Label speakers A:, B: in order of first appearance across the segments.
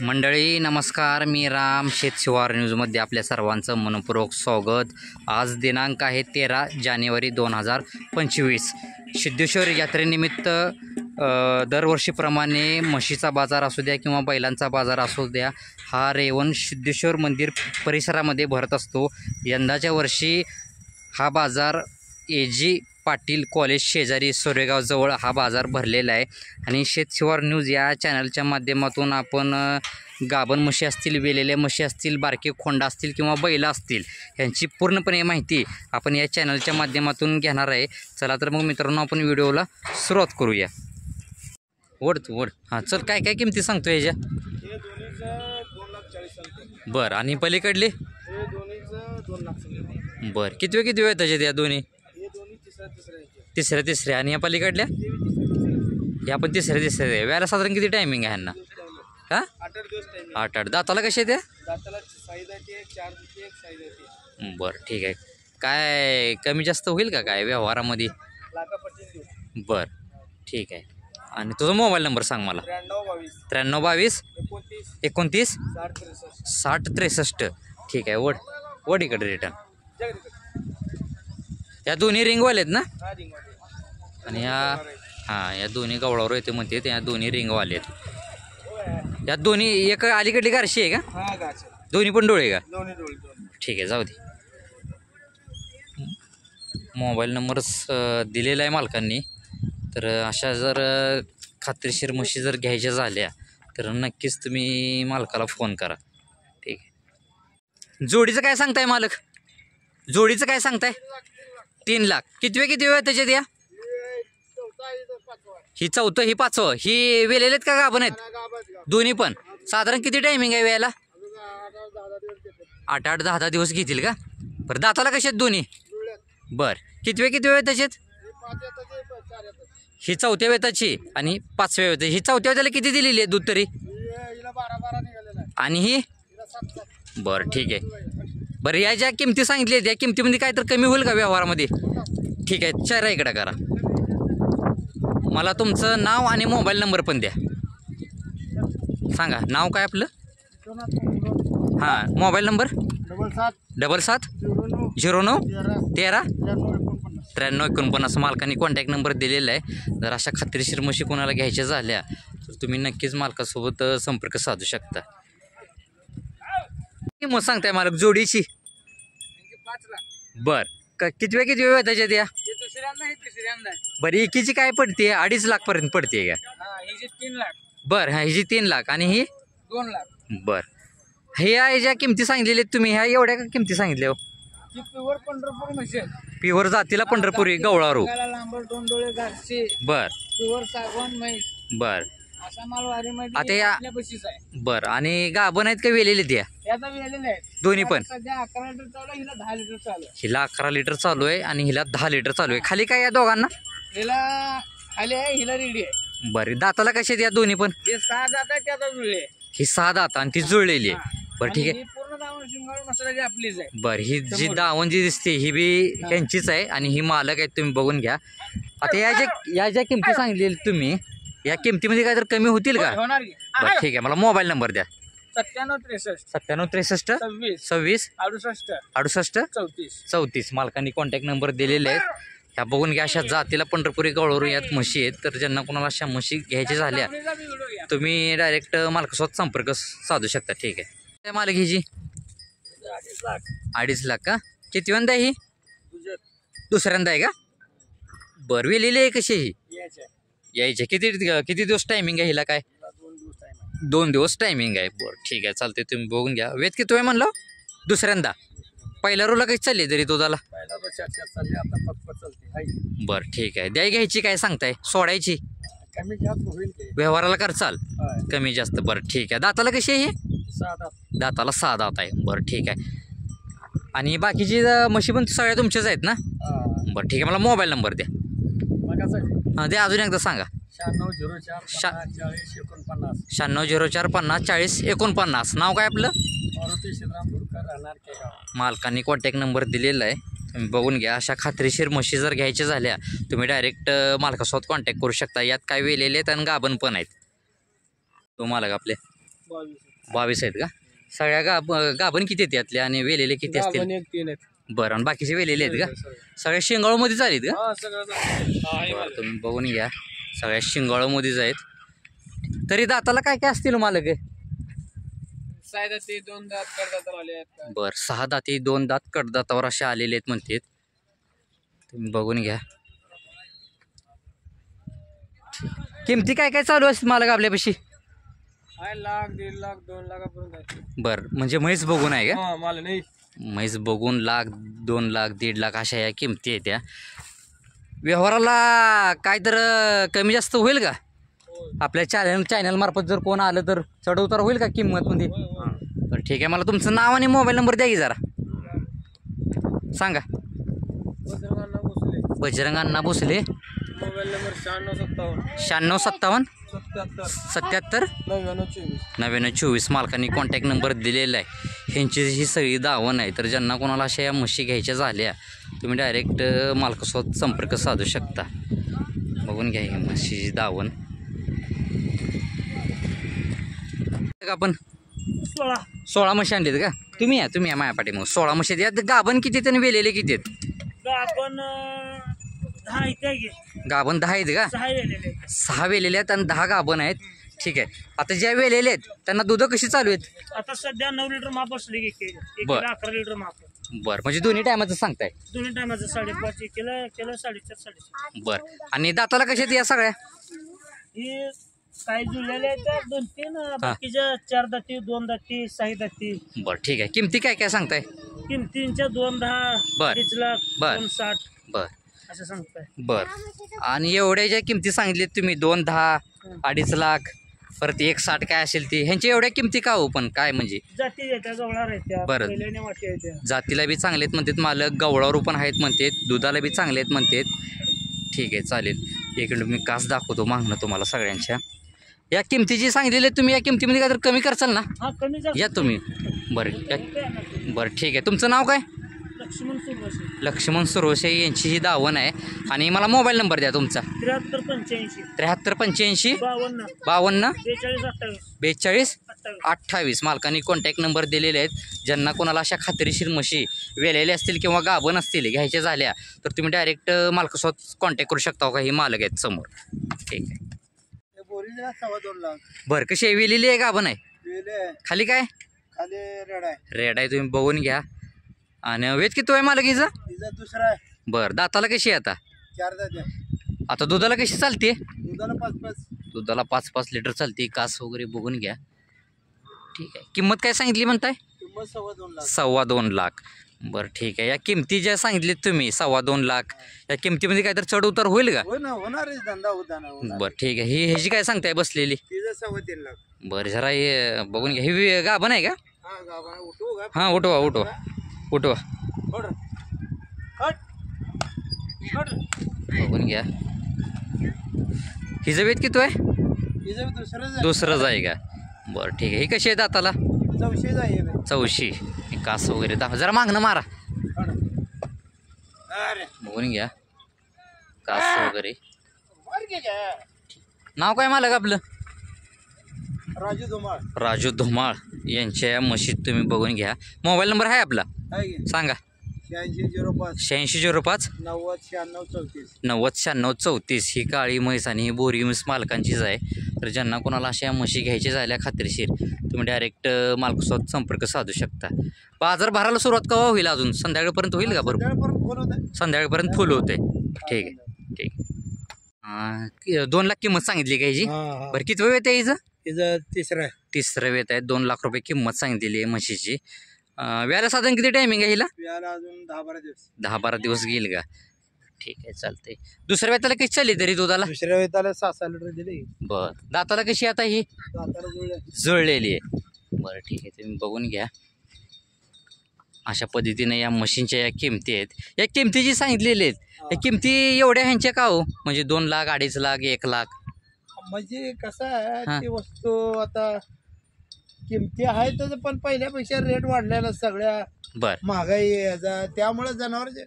A: मंडळी नमस्कार, मी राम शेतशिवार न्यूजमध्ये आपल्या सर्वांचं मनपूर्वक स्वागत। आज दिनांक आहे 13 जानेवारी 2025। सिद्धेश्वर यात्रेनिमित्त दरवर्षीप्रमाणे म्हशीचा बाजार असू द्या किंवा बैलांचा बाजार असू द्या, हा रेवण सिद्धेश्वर मंदिर परिसरामध्ये भरत असतो। यंदाच्या वर्षी हा बाजार एजी पाटील कॉलेज शेजारी सोरेगावजवळ हा बाजार भरलेला आहे। आणि शेतशिवार न्यूज या चॅनलच्या माध्यमातून आपण गाभण म्हशी असतील, वेलेल्या म्हशी असतील, बारके खोंडा असतील किंवा बैल असतील, यांची पूर्णपणे माहिती आपण या चॅनलच्या माध्यमातून घेणार आहे। चला तर मग मित्रांनो, आपण व्हिडिओला सुरुवात करूया। वड हां, चल काय काय किमती सांगतो याच्या? बरं, आणि पलीकडले? बरं, किती वेळ त्याच्यात या दोन्ही? तिसऱ्या आणि या पलीकडल्या या पण तिसऱ्या वेळेला साधारण किती टायमिंग आहे ह्यांना? का 8 दाताला कसे त्या? बरं ठीक आहे। काय कमी जास्त होईल का काय व्यवहारामध्ये? बरं ठीक आहे। आणि तुझा मोबाईल नंबर सांग मला। 9322 29 60 63। ठीक आहे, वड इकडे रिटर्न। या दोन्ही रिंगवाले आहेत ना? आणि या दोन्ही गवळावर येते म्हणते, त्या दोन्ही रिंगवाले आहेत। या दोन्ही एक अलीकडली गारशी आहे का? दोन्ही पण डोळे का? ठीक आहे, जाऊ दे। मोबाईल नंबरच दिलेला आहे मालकांनी, तर अशा जर खात्रीशीर म्हशी जर घ्यायच्या झाल्या तर नक्कीच तुम्ही मालकाला फोन करा। ठीक आहे। जोडीचं काय सांगताय मालक? जोडीचं काय सांगताय? 3 लाख। किती वेळ त्याच्यात या? ही चौथं, ही पाचवं। ही वेलेलेत का गाभण आहेत? दोन्ही पण। साधारण किती टायमिंग आहे वेळेला? 8 10 दिवस घेतील का? बरं, दाताला कसे आहेत दोन्ही? बरं, किती वेळ त्याच्यात? ही 4थ्या वेताची आणि 5व्या वेताची। ही 4थ्या वेताला किती दिलेली आहे दूध तरी? आणि ही? बरं ठीक आहे। बरं, या ज्या किमती सांगितल्या त्या किमतीमध्ये काय तर कमी होईल का व्यवहारामध्ये? ठीक आहे, चेहरा इकडे करा। मला तुमचं नाव आणि मोबाईल नंबर पण द्या। सांगा, नाव काय आपलं? हां, मोबाईल नंबर? 77 09 13 93 49। मालकांनी कॉन्टॅक्ट नंबर दिलेला आहे। जर अशा खात्रीशीर म्हशी कोणाला घ्यायच्या झाल्या तर तुम्ही नक्कीच मालकासोबत संपर्क साधू शकता। मग सांगताय मालक जोडीची? बर, किती वेळ त्याच्यात या? बरं, एकीची काय पडते? 2.5 लाख पर्यंत पडते का? बरं, हा, हिची 3 लाख आणि ही
B: 2 लाख।
A: बर, हे आहे ज्या किमती सांगितलेल्या तुम्ही, ह्या एवढ्या का किमती सांगितल्या हो? प्युअर जातीला पंढरपुरी गवळारू। बर बर, आता या बर, आणि गाभण आहेत का वेलेले त्या? दोन्ही पण। हिला 11 लिटर चालू आहे आणि हिला 10 लिटर चालू आहे। खाली काय या दोघांना? बरं, दाताला कसे द्या दोन्ही पण? ही 6 दात आणि ती जुळलेली आहे। बरं ठीक आहे। बरं, ही जी दावण जी दिसते ही बी ह्यांचीच आहे आणि ही मालक आहेत, तुम्ही बघून घ्या। आता या ज्या किमती सांगितलेल्या तुम्ही, या किमतीमध्ये काय तर कमी होतील का? बरं ठीक आहे, मला मोबाईल नंबर द्या। 97 63 26 68 34। मालकांनी कॉन्टॅक्ट नंबर दिलेले आहेत, ह्या बघून घ्या। अशा जातीला पंढरपुरी गवळारू यात म्हशी आहेत, तर ज्यांना कोणाला अशा म्हशी घ्यायच्या झाल्या तुम्ही डायरेक्ट मालकासोबत संपर्क साधू शकता। ठीक आहे। काय मालक हिची? 2.5 लाख का? किती वेळा ही? दुसऱ्यांदा आहे का? बरं, वेलेली आहे कशी ही? यायचे किती दिवस टायमिंग आहे हिला? काय 2 दिवस टायमिंग आहे। बरं ठीक आहे, चालते, तुम्ही बघून घ्या। वेत किती वेळ म्हणलं? दुसऱ्यांदा। पहिल्या रोला कशी चालली तरी दुधाला? बरं ठीक आहे। घ्यायची काय सांगताय? सोडायची? व्यवहाराला करचाल कमी जास्त? बरं ठीक आहे। दाताला कशी आहे? दाताला 6 दात आहे। बरं ठीक आहे। आणि बाकीची म्हशी पण सगळ्या तुमच्याच आहेत ना? बरं ठीक आहे, मला मोबाईल नंबर द्या। हां द्या, अजून एकदा सांगा। 9604 50 40 49। नाव काय आपलं? मालकांनी कॉन्टॅक्ट नंबर दिलेला आहे, तुम्ही बघून घ्या। अशा खात्रीशीर म्हशी जर घ्यायच्या झाल्या तुम्ही डायरेक्ट मालकासोबत कॉन्टॅक्ट करू शकता। यात काय वेलेले आहेत आणि गाभण पण आहेत। तो मालक आपले 22 आहेत का? सगळ्या गाभण किती आहेत यातले आणि वेलेले किती असतील?
B: 3 आहेत.
A: बरं, आणि बाकीचे वेलेले आहेत का? सगळ्या शिंगाळूमध्येच आलेत का?
B: हा सगळं
A: बरं, तुम्ही बघून घ्या, सगळ्या शिंगाळूमध्येच आहेत. तरी दाताला काय काय असतील मालक आहे?
B: 6 दाते 2 दात कडदात आले आहेत.
A: बरं, 6 दाती 2 दात कडदातावर असे आलेले आहेत म्हणतात. तुम्ही बघून घ्या. किमती काय काय चालू असते मालक आपल्यापाशी?
B: आहे लाख 1.5 लाख 2 लाखापर्यंत आहे.
A: बरं, म्हणजे म्हैस बघून आहे का?
B: हा मला नाही
A: म्हैस बघून लाख 2 लाख 1.5 लाख अशा या किमती आहेत त्या. व्यवहाराला काय तर कमी जास्त होईल का? आपल्या चॅनल मार्फत जर कोण आलं तर चढउतार होईल का किंमतमध्ये? तर ठीक आहे, मला तुमचं नाव आणि मोबाईल नंबर द्या की जरा सांगा. बजरंग अण्णा भोसले.
B: Mobile number 9657
A: 9657
B: 77
A: 77
B: 9924.
A: 9924 मालकांनी कॉन्टॅक्ट नंबर दिलेला आहे. ह्यांची ही सगळी दावण आहे. तर ज्यांना कोणाला अशा या म्हशी घ्यायच्या झाल्या तुम्ही डायरेक्ट मालकासोबत संपर्क साधू शकता. बघून घ्या ही म्हशीची दावण. आपण 16 म्हशी आणलीत का? तुम्ही या माया पाठी मग 16 म्हशी आहेत. यात गाभण किती आहेत आणि वेलेले किती आहेत?
B: गाभण 10 इथे
A: गाभण 10 आहेत का?
B: 6 वेलेले
A: 6 वेलेले आहेत आणि 10 गाभण आहेत. ठीक आहे. आता ज्या वेलेले आहेत त्यांना दूध कशी चालू आहेत?
B: आता सध्या 9 लिटर माप असले की
A: बरं.
B: 11 लिटर माप.
A: बरं, म्हणजे दोन्ही टायमाचं सांगताय?
B: दोन्ही टायमाचं 5.5 केलं 4.5 4.5.
A: बरं, आणि दाताला कशा आहेत या सगळ्या?
B: ही काही जुळलेले आहेत 2-3, बाकीच्या 4 दाती 2 दाती 6 दाती.
A: बरं, ठीक आहे. किमती काय काय सांगताय?
B: किमतींच्या 2.10
A: बरं.
B: 2.5 लाख
A: बरं.
B: 2.60
A: बरं
B: असं सांगताय.
A: बरं, आणि एवढ्या ज्या किमती सांगितल्यात तुम्ही 2.10 2.5 लाख परत 1.60 काय असेल ती, ह्यांच्या एवढ्या किमती का हो? पण काय म्हणजे
B: जाती येत्या गवळा राहत्या
A: बरं.
B: पहिल्याने वाटी येत्या.
A: जातीला बी चांगले आहेत म्हणतात मालक, गवळावर पण आहेत म्हणतात, दुधाला बी चांगले आहेत म्हणतात. ठीक आहे, चालेल. इकडे मी कास दाखवतो मागणं तुम्हाला सगळ्यांच्या. या किमती जी सांगितलेली आहे तुम्ही या किमतीमध्ये काय तर कमी करचाल ना?
B: हा कमी
A: या तुम्ही. बरं ठीक आहे. तुमचं नाव काय?
B: लक्ष्मण सुरवशी.
A: लक्ष्मण सुरवशे यांची ही दावण आहे. आणि मला मोबाईल नंबर द्या तुमचा.
B: 7385
A: 7385
B: 52
A: 52
B: 42
A: 42 28 मालकांनी कॉन्टॅक्ट नंबर दिलेले आहेत. ज्यांना कोणाला अशा खात्रीशीर म्हशी वेलेल्या असतील किंवा गाभण असतील घ्यायच्या झाल्या तर तुम्ही डायरेक्ट मालकासोबत कॉन्टॅक्ट करू शकता का? ही मालक आहेत समोर. ठीक आहे.
B: 2.25 लाख.
A: बरं, कशी आहे? वेलेली आहे गाभण आहे? खाली काय?
B: खाली रेड आहे.
A: रेड आहे, तुम्ही बघून घ्या. आणि वेद किती आहे मालक हिचं?
B: दुसरा आहे.
A: बरं, दाताला कशी आहे आता?
B: 4 दाते.
A: आता दुधाला कशी चालते?
B: दुधाला 5-5.
A: दुधाला 5-5 लिटर चालते. कास वगैरे बघून घ्या. ठीक आहे. किंमत काय सांगितली म्हणताय?
B: किंमत 2.25 लाख.
A: 2.25 लाख. बरं ठीक आहे. या किमती ज्या सांगितलीत तुम्ही 2.25 लाख, या किमतीमध्ये काय तर चढ उतार होईल का?
B: होणार धंदा होता ना.
A: बरं ठीक आहे. ही ह्याची काय सांगताय बसलेली?
B: तिचं 3.25 लाख.
A: बरं, जरा हे बघून घ्या. ही गाभण आहे का?
B: हा गाभा उठू का?
A: हां, उठवा. बघून घ्या. हिचं वेद किती आहे?
B: तिचं
A: दुसरंच आहे का? बरं ठीक आहे. ही कशी आहे दाताला?
B: 400 आहे.
A: 400. कास वगैरे जरा मागणं मारा. बघून घ्या कास वगैरे. नाव काय मालक आपलं? राजू धुमाळ यांच्या म्हशीत तुम्ही बघून घ्या. मोबाईल नंबर आहे आपला? सांगा. 8605 909634. ही काळी म्हैस आणि ही बोरी म्हैस मालकांचीच आहे. तर ज्यांना कोणाला अशा म्हशी घ्यायची झाल्या खात्रीशीर तुम्ही डायरेक्ट मालकासोबत संपर्क साधू शकता. बाजार भरायला सुरुवात केव्हा होईल? अजून संध्याकाळपर्यंत होईल का? बरोबर, संध्याकाळपर्यंत फुल होते. ठीक आहे. ठीक आहे. 2 लाख किंमत सांगितली का ह्याची? बरं, किती वेळ येते हिचं? तिसरं वेत आहे. 2 लाख रुपये किंमत सांगितलेली आहे म्हशीची. व्याला साधारण किती टायमिंग आहे हिला?
B: अजून 10-12 दिवस.
A: 10-12 दिवस घेईल का? ठीक आहे, चालतंय. दुसऱ्या वेताला कशी चालली तरी दुधाला?
B: दुसऱ्या वेताला 6-6 लिटर दिली.
A: बरं, दाताला कशी आता ही? जुळलेली आहे. बरं ठीक आहे. तुम्ही बघून घ्या. अशा पद्धतीने या मशीनच्या या किमती आहेत. या किमती जी सांगितलेली आहेत या किमती एवढ्या ह्यांच्या का हो? म्हणजे 2 लाख 2.5 लाख 1 लाख
B: म्हणजे कसं आहे ती वस्तू आता किमती आहेत पण पहिल्यापेक्षा रेट वाढलेला सगळ्या.
A: बरं,
B: महागाई याचा त्यामुळे जनावरचे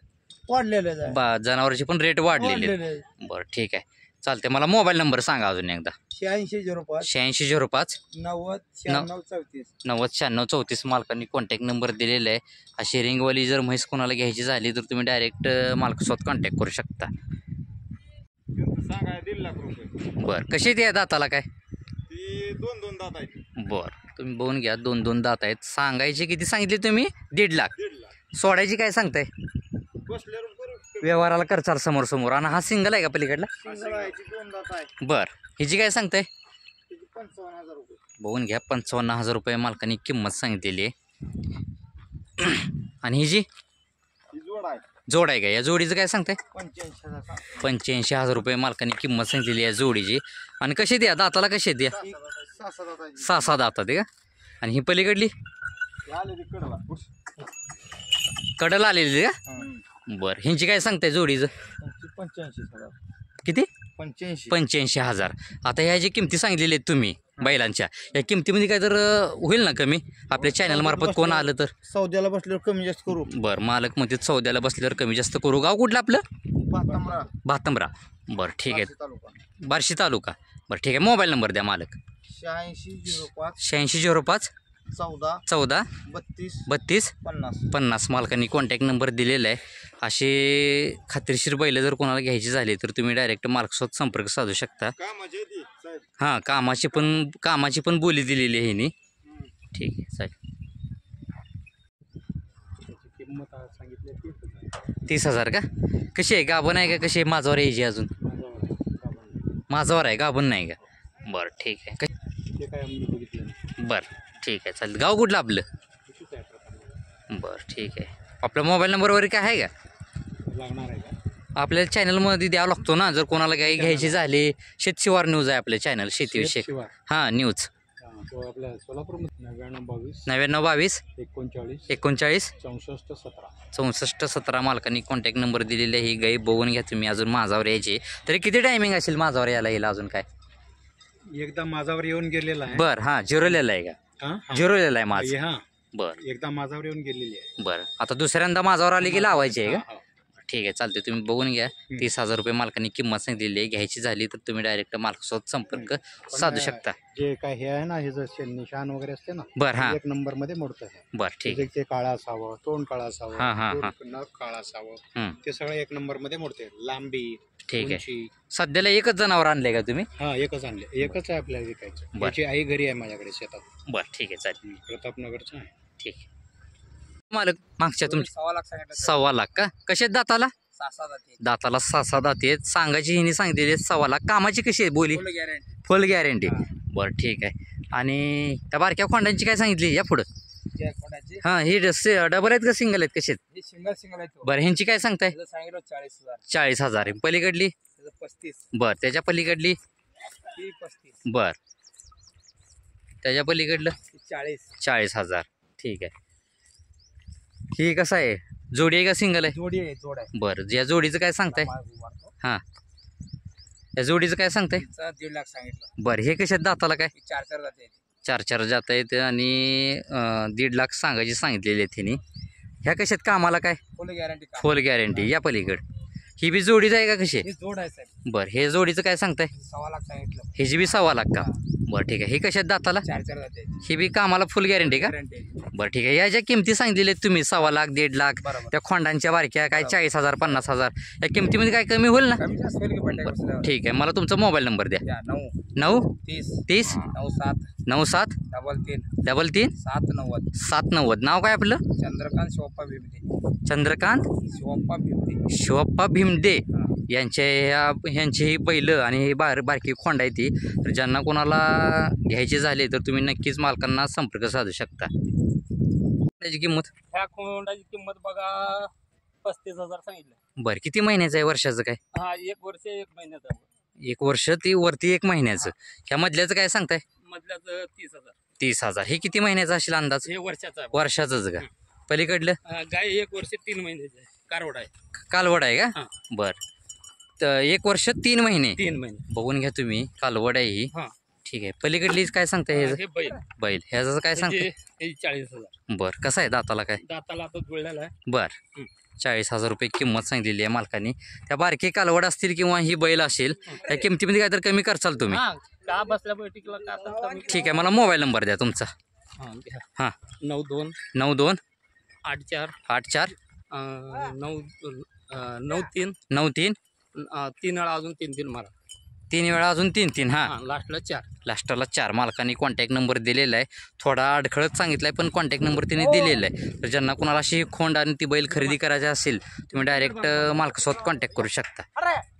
B: वाढलेले
A: जनावरांचे पण रेट वाढलेले. बरं ठीक आहे, चालते. मला मोबाईल नंबर सांगा अजून एकदा.
B: 8605
A: 8605
B: 90 96 34.
A: 90 96 34 मालकांनी कॉन्टॅक्ट नंबर दिलेला आहे. अशी रिंगवाली जर म्हैस कोणाला घ्यायची झाली तर तुम्ही डायरेक्ट मालकासोबत कॉन्टॅक्ट करू शकता.
C: सांगाय 1.5 लाख रुपये.
A: बरं, कशी आहे दाताला काय?
C: ती 2 दात आहेत.
A: बरं, तुम्ही बघून घ्या. 2 दात आहेत. सांगायचे किती सांगितले तुम्ही? 1.5 लाख.
C: 1.5 लाख
A: सोडायची काय सांगताय?
C: बसल्यावर करू.
A: व्यवहाराला करचाल समोर समोर. आणि हा सिंगल आहे का पलीकडला?
B: सिंगल आहे, ती 2 दात आहे.
A: बरं, हिची काय सांगताय?
B: तिची 55,000 रुपये.
A: बघून घ्या. 55,000 रुपये मालकाने किंमत सांगितलेली आहे. आणि हिची
C: ही जोड आहे.
A: जोड आहे का? या जोडीचं काय सांगताय?
B: 85,000.
A: 85,000 रुपये मालकाने किंमत सांगितलेली आहे जोडीची. आणि कशी द्या दाताला? कशी द्या?
B: 6 दात आहे.
A: 6 दातात आहे का? आणि ही पलीकडली
C: आले ती कडला.
A: कडला आलेली आहे का? बरं, ह्यांची काय सांगताय जोडीचं?
B: 85,000.
A: किती?
B: 85.
A: 85,000. आता ह्या जी किमती सांगितलेल्या आहेत तुम्ही बैलांच्या, या किमतीमध्ये काय तर होईल ना कमी? आपल्या चॅनल मार्फत कोण आलं तर?
B: सौद्याला बसल्यावर कमी जास्त करू.
A: बरं, मालक म्हणते सौद्याला बसल्यावर कमी जास्त करू. गाव कुठलं आपलं? भातंबरा. बरं, ठीक आहे.
B: तालुका.
A: बार्शी तालुका. बरं, ठीक आहे. मोबाईल नंबर द्या मालक.
B: 8605
A: 8605
B: 14
A: 14
B: 32
A: 32
B: 50.
A: 50 मालकांनी कॉन्टॅक्ट नंबर दिलेला आहे. असे खात्रीशीर बैल जर कोणाला घ्यायची झाली तर तुम्ही डायरेक्ट मालकासोबत संपर्क साधू शकता.
C: कामाची आहे ती साहेब.
A: हां, कामाची पण बोली दिलेली आहे ह्यांनी. ठीक आहे, चालेल.
C: किंमत सांगितली
A: 30,000 का? कशी आहे? गाभण आहे का? कशी आहे? माझावर यायची अजून? माझावर आहे, गाभण नाही का? बरं, ठीक आहे.
C: ते काय आम्ही बघितलं.
A: बरं, ठीक आहे, चालेल. गाव कुठलं आपलं? बरं, ठीक आहे. आपला मोबाईल नंबर वगैरे काय आहे का?
C: लागणार आहे का?
A: आपल्याला चॅनलमध्ये द्यावं लागतो ना, जर कोणाला काही घ्यायची झाली. शेतशिवार न्यूज आहे आपल्या चॅनल, शेतीविषयी. हां, न्यूज.
C: तो आपल्या सोलापूरमध्ये 99
A: 99
C: 22
A: 39
C: 64 17.
A: 64 17 मालकांनी कॉन्टॅक्ट नंबर दिलेले आहे. ही गाई बघून घ्या तुम्ही. अजून माझावर यायची तरी किती टायमिंग असेल माझावर यायला येईल अजून काय?
C: एकदा माझावर येऊन गेलेला आहे.
A: बरं, हां, झिरोलेला आहे का?
C: हां,
A: झिरोलेला आहे माझं.
C: हां,
A: बरं
C: एकदा माझावर येऊन गेलेली आहे.
A: बरं, आता दुसऱ्यांदा माझावर आली की लावायची आहे का?
C: हां,
A: ठीक आहे, चालते. तुम्ही बघून घ्या. 30,000 रुपये मालकांनी किंमत सांगितलेली आहे. घ्यायची झाली तर तुम्ही डायरेक्ट मालकासोबत संपर्क साधू शकता.
C: जे काय हे आहे ना, हे जर निशाण वगैरे असते ना,
A: बरं, हां,
C: 1 नंबर मध्ये मोडतं आहे.
A: बरं, ठीक आहे.
C: ते काळा असावं, तोंड काळा असावं,
A: हां, हां, हां.
C: नख काळा असावं,
A: हं,
C: ते सगळं 1 नंबर मध्ये मोडते. लांबी,
A: ठीक आहे.
C: उंची.
A: सध्याला एकच जनावर आणले का तुम्ही?
C: हा, एकच आणले. एकच आहे आपल्याला विकायचं.
A: बरं.
C: त्याची आई घरी आहे माझ्याकडे शेतात.
A: बरं, ठीक आहे, चालेल.
C: प्रतापनगरचं आहे.
A: ठीक आहे. मालक मागच्या तुमची
B: 6 लाख सांगितलं.
A: 1.25 लाख का? कसे दाताला?
B: 6 दात आहे.
A: दाताला 6 दात आहेत. सांगायची हिने सांगितलेली 1.25 लाख. कामाची कशी आहे बोली?
B: फुल गॅरंटी.
A: फुल गॅरंटी. बरं, ठीक आहे. आणि त्या बारक्या खोंडांची काय सांगितली या पुढं?
B: त्या कोणाची?
A: हां, ही डबल आहेत का सिंगल आहेत? कसे आहेत?
B: हे सिंगल आहे तो.
A: बरं, ह्यांची काय सांगताय?
B: त्याचं सांगितलं 40,000.
A: 40,000 आहे. पलीकडली?
B: त्याचं 35.
A: बरं, त्याच्या पलीकडली?
B: ती 35.
A: बरं, त्याच्या पलीकडलं?
B: ती 40.
A: 40,000. ठीक आहे. ही कसं आहे? जोडी आहे का सिंगल आहे?
B: जोड आहे.
A: बरं, या जोडीचं काय सांगताय?
B: मारतो.
A: हां, या जोडीचं काय सांगताय?
B: तिचं 1.5 लाख सांगितलं.
A: बरं, हे कशात दाताला काय?
B: ती 4 जाते.
A: 4 जात आहेत आणि 1.5 लाख सांगायची सांगितलेली आहे तिने. ह्या कशात कामाला काय?
B: फुल गॅरंटी का?
A: फुल गॅरंटी. या पलीकड ही बी जोडीच आहे का कशी?
B: हे जोड आहे साहेब.
A: बरं, हे जोडीचं काय सांगताय?
B: 6 लाख सांगितलं.
A: ह्याची बी 1.25 लाख का? बरं, ठीक आहे. ही कशात दाताला?
B: 4 जाते.
A: ही बी कामाला फुल गॅरंटी का?
B: गॅरंटी.
A: बरं, ठीक आहे. या ज्या किमती सांगितलेल्या आहेत तुम्ही 1.25 लाख 1.5 लाख,
B: बरोबर.
A: त्या खोंडांच्या बारक्या काय 40,000 50,000, या किमतीमध्ये काय कमी होईल ना?
B: कमी जास्त होईल की पण बसल्यावर.
A: ठीक आहे. मला तुमचा मोबाईल नंबर द्या.
B: द्या. 9
A: 9
B: 30
A: 30
B: 97
A: 97
B: 33
A: 33
B: 790.
A: 790. नाव काय आपलं?
B: चंद्रकांत शिवप्पा भीमदे.
A: चंद्रकांत
B: शिवप्पा भीमदे.
A: शिवप्पा भीमदे यांची ही बैल आणि ही बारकी खोंड आहे ती. तर ज्यांना कोणाला घ्यायचे झाले तर तुम्ही नक्कीच मालकांना संपर्क साधू शकता. त्याची किंमत?
D: ह्या कोंडाची किंमत बघा 35,000 सांगितलं.
A: बरं, किती महिन्याचं आहे? वर्षाचं काय?
D: हा, 1 वर्ष 1 महिन्याचा.
A: 1 वर्ष ती वरती 1 महिन्याचं. ह्या मधल्याचं काय सांगताय?
D: मधल्याचं 30,000.
A: 30,000. हे किती महिन्याचं असेल अंदाज?
D: हे वर्षाचा आहे.
A: वर्षाचंच का? पलीकडलं?
D: गाय 1 वर्ष 3 महिन्याची आहे. कारवड आहे.
A: कालवड आहे का?
D: हां.
A: बरं, तर 1 वर्ष 3 महिने.
D: 3 महिने.
A: बघून घ्या तुम्ही. कालवड आहे ही.
D: हां.
A: ठीक आहे. पलीकडलीच काय सांगताय?
D: हे बैल
A: बैल ह्याचं काय सांगताय?
D: हे 40,000.
A: बरं, कसं आहे दाताला काय?
D: दाताला आता जुळलेला आहे.
A: बरं, 40,000 रुपये किंमत सांगितलेली आहे मालकाने. त्या बारकी कालवड असतील किंवा ही बैल असेल त्या किमतीमध्ये काय तर कमी करचाल तुम्ही?
D: हा का बसल्या बैठकीला का आता कमी
A: ठीक आहे, मला मोबाईल नंबर द्या तुमचा.
D: हा घ्या.
A: हां
D: 92
A: 92
D: 84
A: 84
D: 93
A: 93
D: 3 वेळा अजून 3 मारा.
A: 3 वेळा अजून 3 हां
D: हा लास्टला 4.
A: लास्टला 4. मालकाने कॉन्टॅक्ट नंबर दिलेला आहे. थोडा अडखळत सांगितला आहे पण कॉन्टॅक्ट नंबर तिने दिलेला आहे. तर ज्यांना कोणाला अशी खोंड आणि ती बैल खरेदी करायची असेल तुम्ही डायरेक्ट मालकासोबत कॉन्टॅक्ट करू शकता.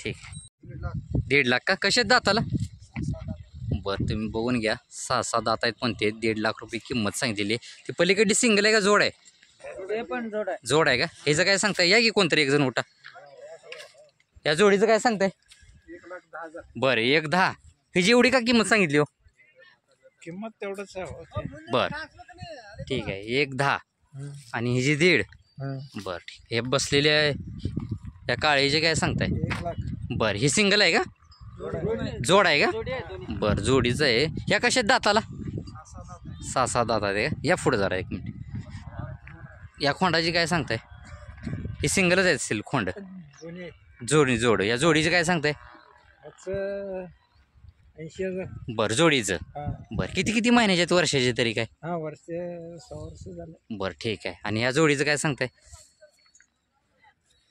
A: ठीक आहे. 1.5 लाख का? कशात दाताला? बरं तुम्ही बघून घ्या. 6 दात आहेत पण ते 1.5 लाख रुपये किंमत सांगितलेली आहे. ती पलीकडली सिंगल आहे का जोड आहे? जोड आहे का? ह्याचं काय सांगताय? या की कोणतरी एक जण उठा. या जोडीचं काय सांगताय?
B: 1,10,000
A: बरं 1.10. ह्याची एवढी का किंमत सांगितली हो?
B: किंमत तेवढंच आहे.
A: बरं ठीक आहे. 1.10 आणि ह्याची 1.5. बरं ठीक. हे बसलेले आहे या काळीचे काय सांगताय?
B: 1,00,000
A: बरं ही सिंगल आहे का? जोड आहे का? बरं जोडीचं आहे. ह्या कशात दाताला? 6 दात आहे का? या पुढे जरा 1 मिनिट. या खोंडाची काय सांगताय? ही सिंगलच आहे असेल खोंड. जोड या जोडीचं काय सांगताय?
B: 80,000.
A: बरं जोडीचं. बरं किती महिन्याचे आहेत? वर्षाचे तरी काय?
B: वर्ष 6 वर्ष झालं.
A: बरं ठीक आहे. आणि ह्या जोडीचं काय सांगताय?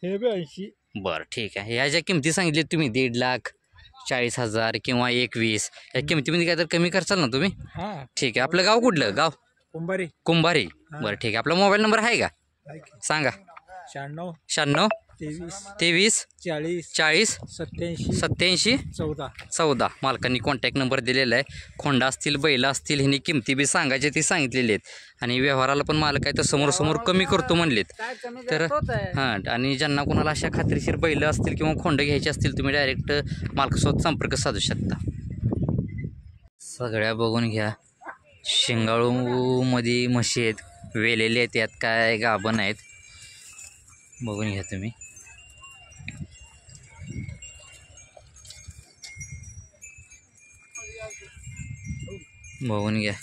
B: हे बी 80.
A: बरं ठीक आहे. ह्या ज्या किमती सांगितल्या तुम्ही 1,40,000 किंवा 21 या किमतीमध्ये काय तर कमी करचाल ना तुम्ही? ठीक आहे. आपलं गाव कुठलं गाव?
B: कुंभारी.
A: कुंभारी. बरं ठीक आहे. आपला मोबाईल नंबर आहे का? सांगा.
B: 96
A: 96 23
B: 40
A: 40
B: 87
A: 87 14. मालकांनी कॉन्टॅक्ट नंबर दिलेला आहे. खोंडा असतील बैल असतील ह्यांनी किमती बी सांगायचे ती सांगितलेली आहेत आणि व्यवहाराला पण मालक आहे तर समोर कमी करतो म्हणलेत. तर हां आणि ज्यांना कोणाला अशा खात्रीशीर बैल असतील किंवा खोंड घ्यायचे असतील तुम्ही डायरेक्ट मालकासोबत संपर्क साधू शकता. सगळ्या बघून घ्या. शिंगाळूमध्ये म्हशी आहेत, वेलेले आहेत, यात काय गाभण आहेत बघून घ्या तुम्ही. बघून घ्या.